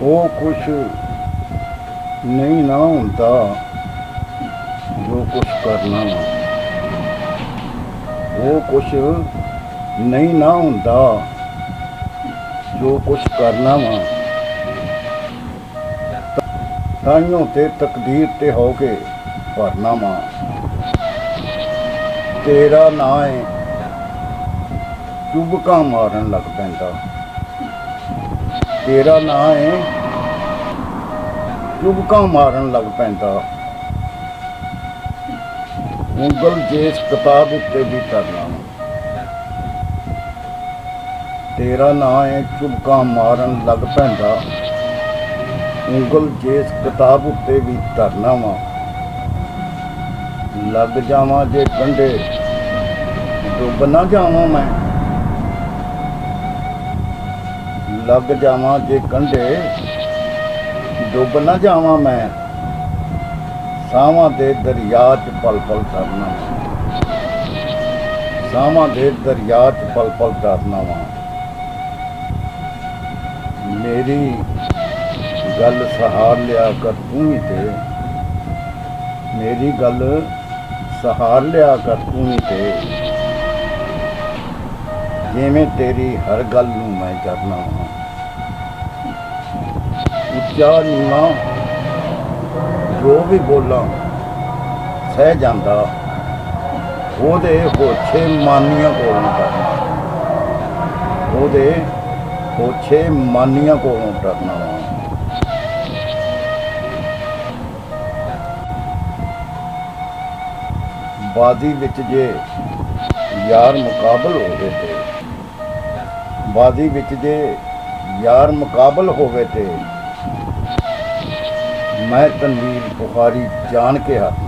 ਉਹ ਕੁਛ ਨਹੀਂ ਨਾ ਹੁੰਦਾ ਜੋ ਕੁਛ ਕਰਨਾ ਵਾ। ਉਹ ਕੁਛ ਨਹੀਂ ਨਾ ਹੁੰਦਾ ਜੋ ਕੁਛ ਕਰਨਾ ਵਾ। ਤਾਈਓਂ ਤੇ ਤਕਦੀਰ ਤੇ ਹੋ ਕੇ ਭਰਨਾ ਵਾ। ਤੇਰਾ ਨਾਂ ਏ ਚੁਬਕਾਂ ਮਾਰਨ ਲੱਗ ਪੈਂਦਾ। ਤੇਰਾ ਨਾਂ ਏ ਚੁਬਕਾਂ ਮਾਰਨ ਲੱਗ ਪੈਂਦਾ। ਉਂਗਲ ਜਿਸ ਕਿਤਾਬ ਉੱਤੇ ਵੀ ਧਰਨਾ ਵਾ। ਤੇਰਾ ਨਾਂ ਏ ਚੁਬਕਾਂ ਮਾਰਨ ਲੱਗ ਪੈਂਦਾ। ਉਂਗਲ ਜਿਸ ਕਿਤਾਬ ਉੱਤੇ ਵੀ ਧਰਨਾ ਵਾ। ਲੱਗ ਜਾਵਾਂ ਜੇ ਕੰਢੇ ਡੁੱਬ ਨਾ ਜਾਵਾਂ ਮੈਂ। ਲੱਗ ਜਾਵਾਂ ਜੇ ਕੰਢੇ ਡੁੱਬ ਨਾ ਜਾਵਾਂ ਮੈਂ। ਸਾਵਾਂ ਦੇ ਦਰਿਆ 'ਚ ਪਲ ਪਲ ਤਰਨਾ ਵਾ। ਸਾਵਾਂ ਦੇ ਦਰਿਆ 'ਚ ਪਲ ਪਲ ਤਰਨਾ ਵਾ। ਮੇਰੀ ਗੱਲ ਸਹਾਰ ਲਿਆ ਕਰ ਤੂੰ ਹੀ ਤੇ। ਮੇਰੀ ਗੱਲ ਸਹਾਰ ਲਿਆ ਕਰ ਤੂੰ ਹੀ ਤੇ। ਜਿਵੇਂ ਤੇਰੀ ਹਰ ਗੱਲ ਨੂੰ ਮੈਂ ਕਰਨਾ ਵਾ। ਉੱਚਾ ਨੀਵਾਂ ਜੋ ਵੀ ਬੋਲਾਂ ਸਹਿ ਜਾਂਦਾ। ਉਹਦੇ ਹੋਛੇ ਮਾਨੀਆਂ ਕੋਲੋਂ ਡਰਨਾ। ਉਹਦੇ ਹੋਛੇ ਮਾਨੀਆਂ ਕੋਲੋਂ ਡਰਨਾ ਵਾ। ਬਾਜ਼ੀ ਵਿੱਚ ਜੇ ਯਾਰ ਮੁਕਾਬਲ ਹੋਵੇ ਤੇ। ਬਾਜ਼ੀ ਵਿੱਚ ਜੇ ਯਾਰ ਮੁਕਾਬਲ ਹੋਵੇ ਤੇ। ਮੈਂ ਤਨਵੀਰ ਬੁਖਾਰੀ ਜਾਣ ਕੇ ਹੱਥ